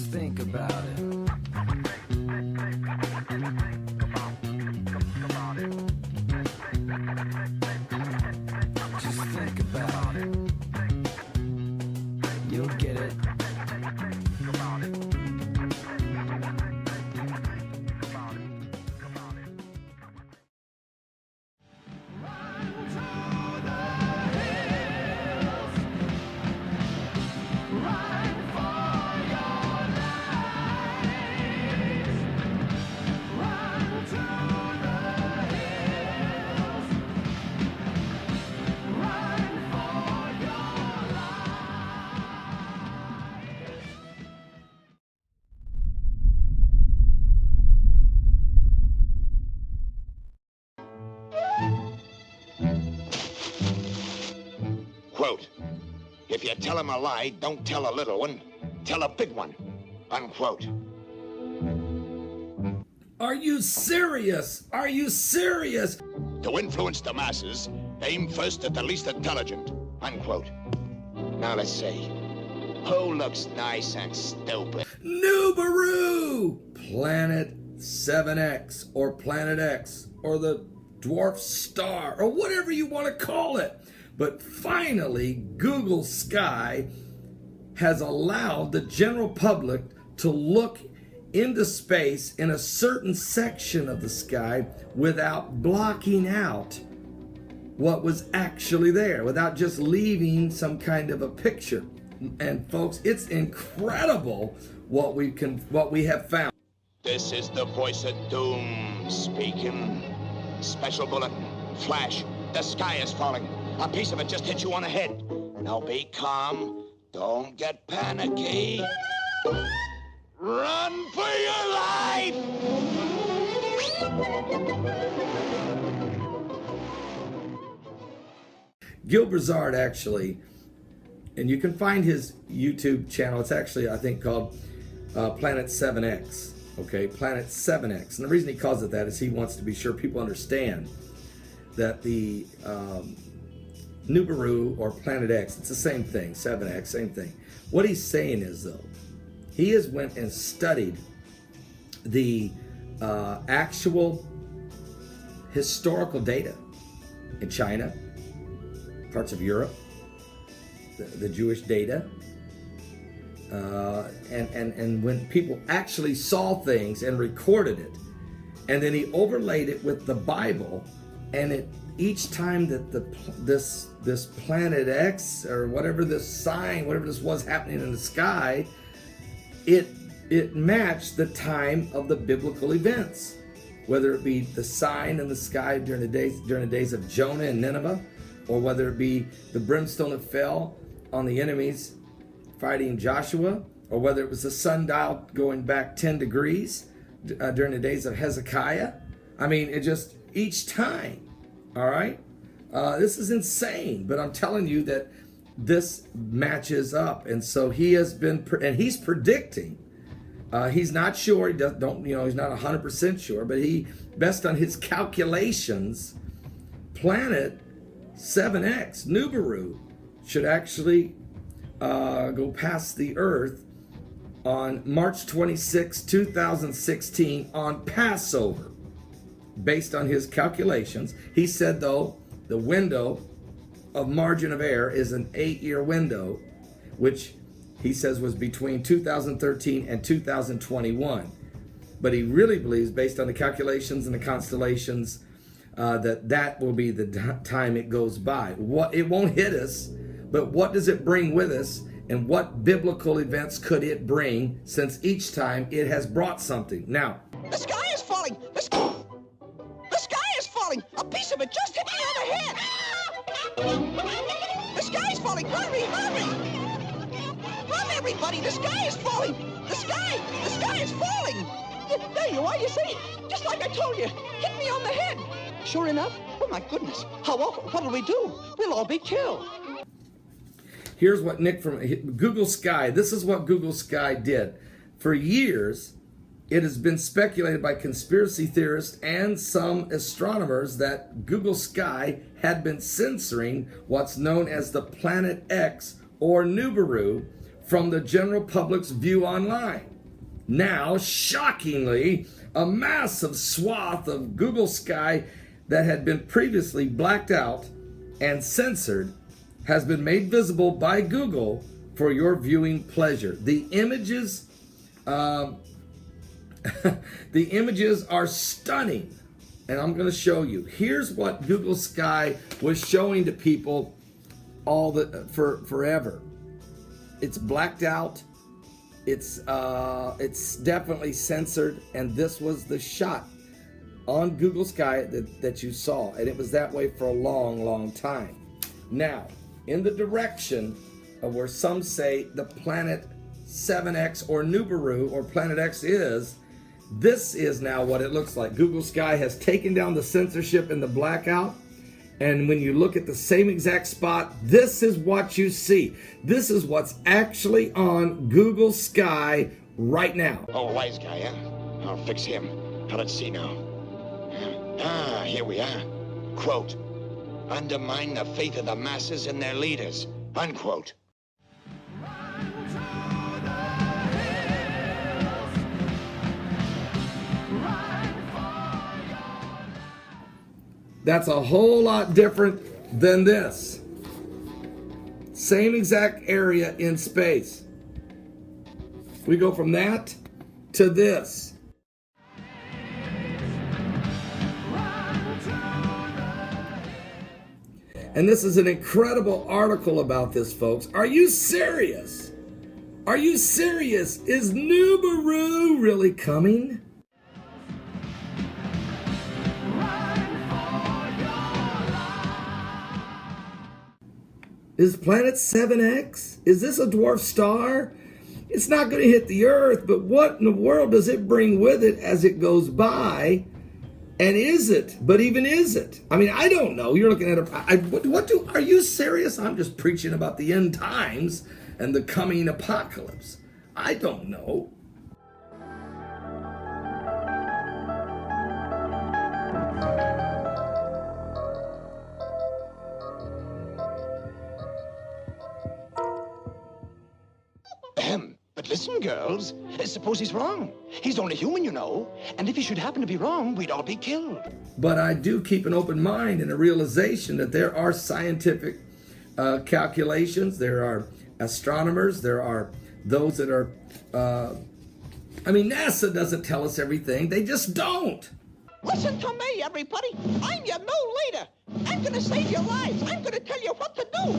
think about it. Just think about it. You'll get it. Quote, if you tell him a lie, don't tell a little one, tell a big one, unquote. Are you serious? Are you serious? To influence the masses, aim first at the least intelligent, unquote. Now let's see, who looks nice and stupid? Nibiru! Planet 7X or Planet X or the Dwarf Star or whatever you want to call it. But finally, Google Sky has allowed the general public to look into space in a certain section of the sky without blocking out what was actually there, without just leaving some kind of a picture. And folks, it's incredible what we have found. This is the voice of doom speaking. Special bulletin, flash, the sky is falling. A piece of it just hit you on the head. Now be calm. Don't get panicky. Run for your life! Gil Brazard actually, and you can find his YouTube channel. It's actually, I think, called Planet 7X. Okay, Planet 7X. And the reason he calls it that is he wants to be sure people understand that the Nibiru or Planet X, it's the same thing, 7X, same thing. What he's saying is, though, he has went and studied the actual historical data in China, parts of Europe, the Jewish data, and when people actually saw things and recorded it, and then he overlaid it with the Bible, and it each time that this Planet X or whatever this sign, whatever this was happening in the sky, it matched the time of the biblical events, whether it be the sign in the sky during the days of Jonah and Nineveh, or whether it be the brimstone that fell on the enemies fighting Joshua, or whether it was the sundial going back 10 degrees during the days of Hezekiah. I mean, it just each time. All right, this is insane, but I'm telling you that this matches up, and so he has been, and he's predicting. He's not sure. He don't he's not 100% sure, but he, based on his calculations, Planet 7X Nibiru should actually go past the Earth on March 26, 2016, on Passover. Based on his calculations, he said, though, the window of margin of error is an 8-year window, which he says was between 2013 and 2021. But he really believes, based on the calculations and the constellations, that will be the time it goes by. It won't hit us, but what does it bring with us, and what biblical events could it bring, since each time it has brought something? Now, the sky is falling. The sky is falling. A piece of it just hit me on the head. The sky is falling. Hurry, hurry. Run, everybody. The sky is falling. The sky is falling. There you are. You see, just like I told you. Hit me on the head. Sure enough. Oh, my goodness. How awful. What'll we do? We'll all be killed. Here's what Nick from Google Sky, this is what Google Sky did. For years, it has been speculated by conspiracy theorists and some astronomers that Google Sky had been censoring what's known as the Planet X or Nibiru from the general public's view online. Now, shockingly, a massive swath of Google sky that had been previously blacked out and censored has been made visible by Google for your viewing pleasure. The images, the images are stunning, and I'm going to show you. Here's what Google Sky was showing to people forever. It's blacked out. It's definitely censored, and this was the shot on Google Sky that you saw, and it was that way for a long, long time. Now, in the direction of where some say the Planet 7X or Nibiru or Planet X is, this is now what it looks like. Google Sky has taken down the censorship and the blackout, and when you look at the same exact spot, this is what you see. This is what's actually on Google Sky right now. Oh, wise guy, huh? I'll fix him. Now, let's see now. Ah, here we are. Quote, undermine the faith of the masses in their leaders, unquote. That's a whole lot different than this. Same exact area in space. We go from that to this. And this is an incredible article about this, folks. Are you serious? Are you serious? Is Nibiru really coming? Is Planet 7X? Is this a dwarf star? It's not going to hit the Earth, but what in the world does it bring with it as it goes by? And is it? But even is it? I mean, I don't know. You're looking at are you serious? I'm just preaching about the end times and the coming apocalypse. I don't know. But listen, girls, suppose he's wrong. He's only human, you know. And if he should happen to be wrong, we'd all be killed. But I do keep an open mind and a realization that there are scientific calculations. There are astronomers. There are those that are... NASA doesn't tell us everything. They just don't. Listen to me, everybody. I'm your new leader. I'm going to save your lives. I'm going to tell you what to do.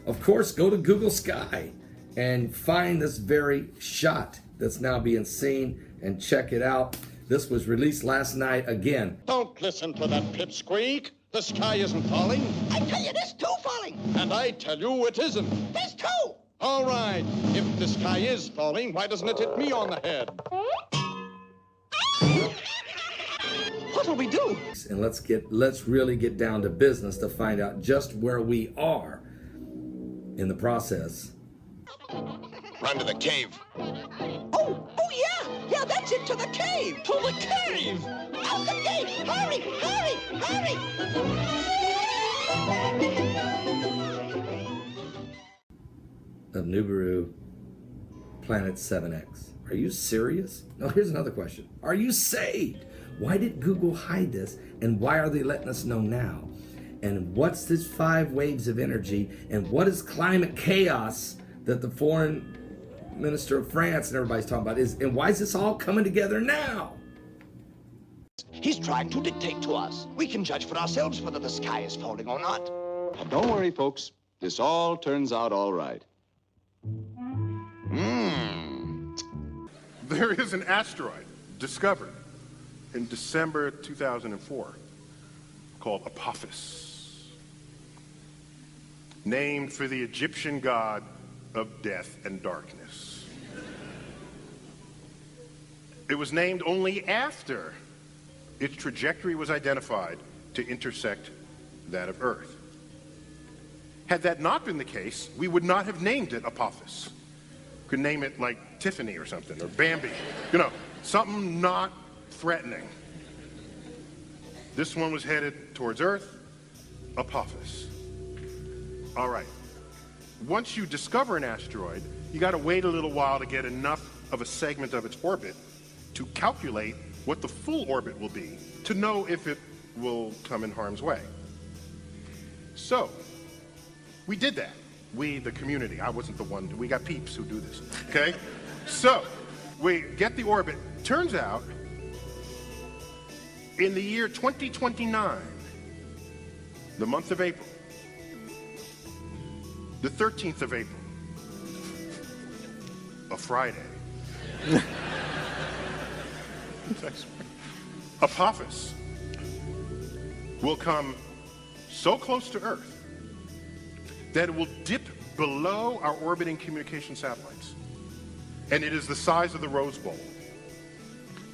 Of course, go to Google Sky and find this very shot that's now being seen and check it out. This was released last night again. Don't listen to that pipsqueak. The sky isn't falling. I tell you, there's two falling. And I tell you it isn't. There's two. All right. If the sky is falling, why doesn't it hit me on the head? What'll we do? And let's really get down to business to find out just where we are in the process. Run to the cave. Oh, yeah, that's it, to the cave. To the cave. Out the gate. Hurry. Of Nibiru, Planet 7X. Are you serious? Now, here's another question. Are you saved? Why did Google hide this? And why are they letting us know now? And what's this 5 waves of energy? And what is climate chaos that the foreign minister of France and everybody's talking about? And why is this all coming together now? He's trying to dictate to us. We can judge for ourselves whether the sky is falling or not. Now, don't worry, folks. This all turns out all right. There is an asteroid discovered in December 2004 called Apophis, named for the Egyptian god of death and darkness. It was named only after its trajectory was identified to intersect that of Earth. Had that not been the case, we would not have named it Apophis. Could name it like Tiffany or something, or Bambi. You know, something not threatening. This one was headed towards Earth, Apophis. All right. Once you discover an asteroid, you got to wait a little while to get enough of a segment of its orbit to calculate what the full orbit will be, to know if it will come in harm's way. So, we did that. We, the community. I wasn't the one. We got peeps who do this, okay? So, we get the orbit. Turns out, in the year 2029, the month of April, the 13th of April, a Friday, Apophis will come so close to Earth that it will dip below our orbiting communication satellites. And it is the size of the Rose Bowl.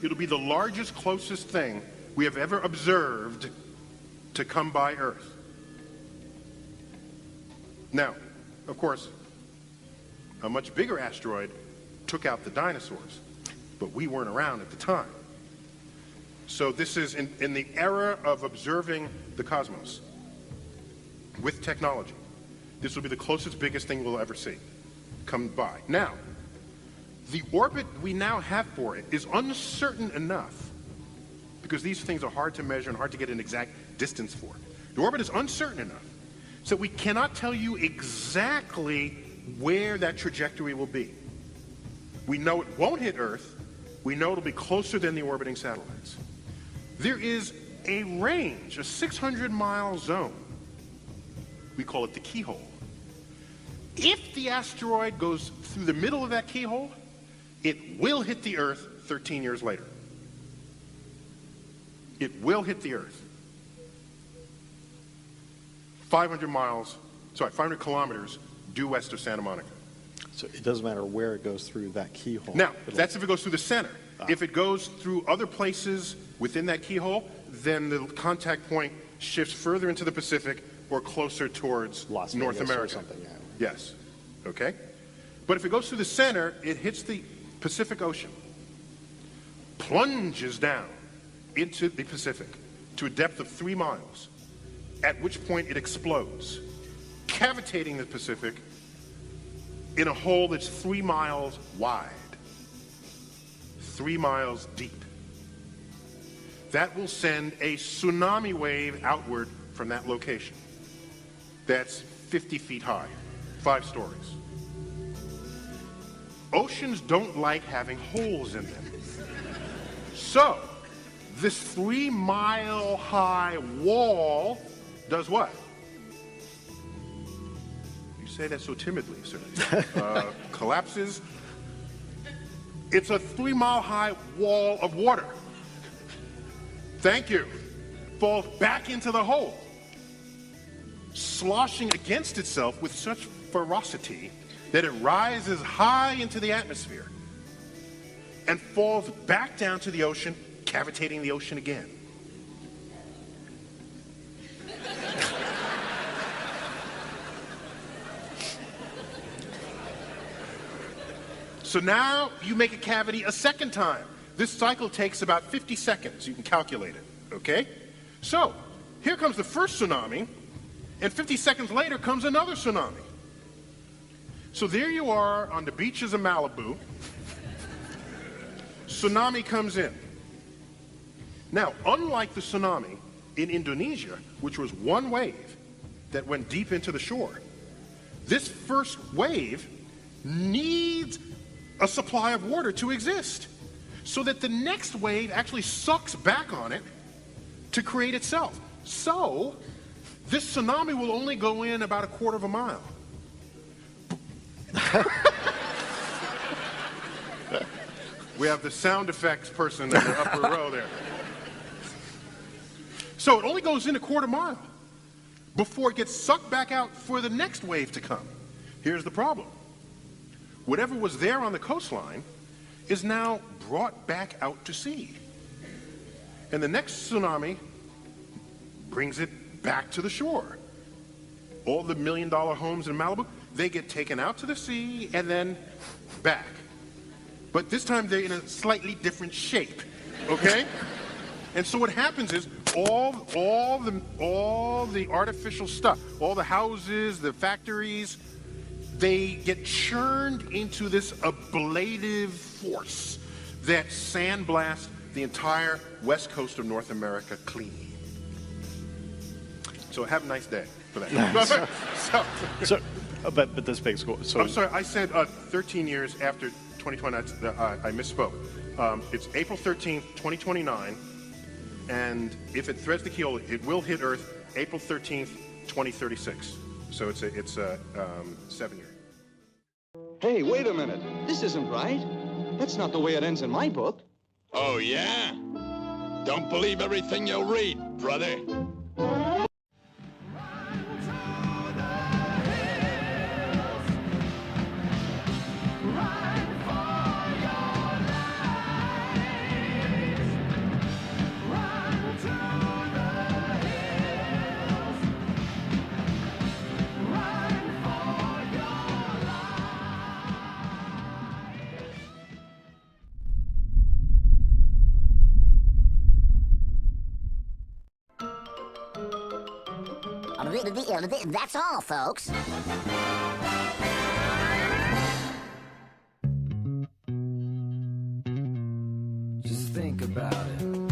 It'll be the largest, closest thing we have ever observed to come by Earth. Now, of course, a much bigger asteroid took out the dinosaurs, but we weren't around at the time. So this is in the era of observing the cosmos with technology. This will be the closest, biggest thing we'll ever see come by. Now, the orbit we now have for it is uncertain enough, because these things are hard to measure and hard to get an exact distance for. The orbit is uncertain enough, so we cannot tell you exactly where that trajectory will be. We know it won't hit Earth. We know it'll be closer than the orbiting satellites. There is a range, a 600-mile zone. We call it the keyhole. If the asteroid goes through the middle of that keyhole, it will hit the Earth 13 years later. It will hit the Earth. 500 kilometers due west of Santa Monica. So it doesn't matter where it goes through that keyhole. Now, that's if it goes through the center. If it goes through other places within that keyhole, then the contact point shifts further into the Pacific or closer towards Las North Vegas America. or something, yeah. Yes. Okay? But if it goes through the center, it hits the Pacific Ocean, plunges down into the Pacific to a depth of 3 miles, at which point it explodes, cavitating the Pacific in a hole that's 3 miles wide, 3 miles deep. That will send a tsunami wave outward from that location. That's 50 feet high, 5 stories. Oceans don't like having holes in them. So, this 3 mile high wall does what? You say that so timidly, sir. Collapses. It's a 3 mile high wall of water. Thank you. Falls back into the hole, sloshing against itself with such ferocity that it rises high into the atmosphere and falls back down to the ocean, cavitating the ocean again. So now you make a cavity a second time. This cycle takes about 50 seconds. You can calculate it, okay? So here comes the first tsunami, and 50 seconds later comes another tsunami. So there you are on the beaches of Malibu. Tsunami comes in. Now, unlike the tsunami in Indonesia, which was one wave that went deep into the shore, this first wave needs a supply of water to exist, so that the next wave actually sucks back on it to create itself. So, this tsunami will only go in about 1/4 mile. We have the sound effects person in the upper row there. So it only goes in 1/4 mile before it gets sucked back out for the next wave to come. Here's the problem. Whatever was there on the coastline is now brought back out to sea. And the next tsunami brings it back to the shore. All the $1 million homes in Malibu, they get taken out to the sea and then back. But this time they're in a slightly different shape, okay? And so what happens is all the artificial stuff, all the houses, the factories, they get churned into this ablative force that sandblasts the entire west coast of North America clean. So have a nice day for that. But this begs so I'm sorry, I said 13 years after 2020. I misspoke. It's April 13th, 2029, and if it threads the keel, it will hit Earth April 13th, 2036. So it's a 7 year. Hey, wait a minute. This isn't right. That's not the way it ends in my book. Oh, yeah? Don't believe everything you read, brother. That's all, folks. Just think about it.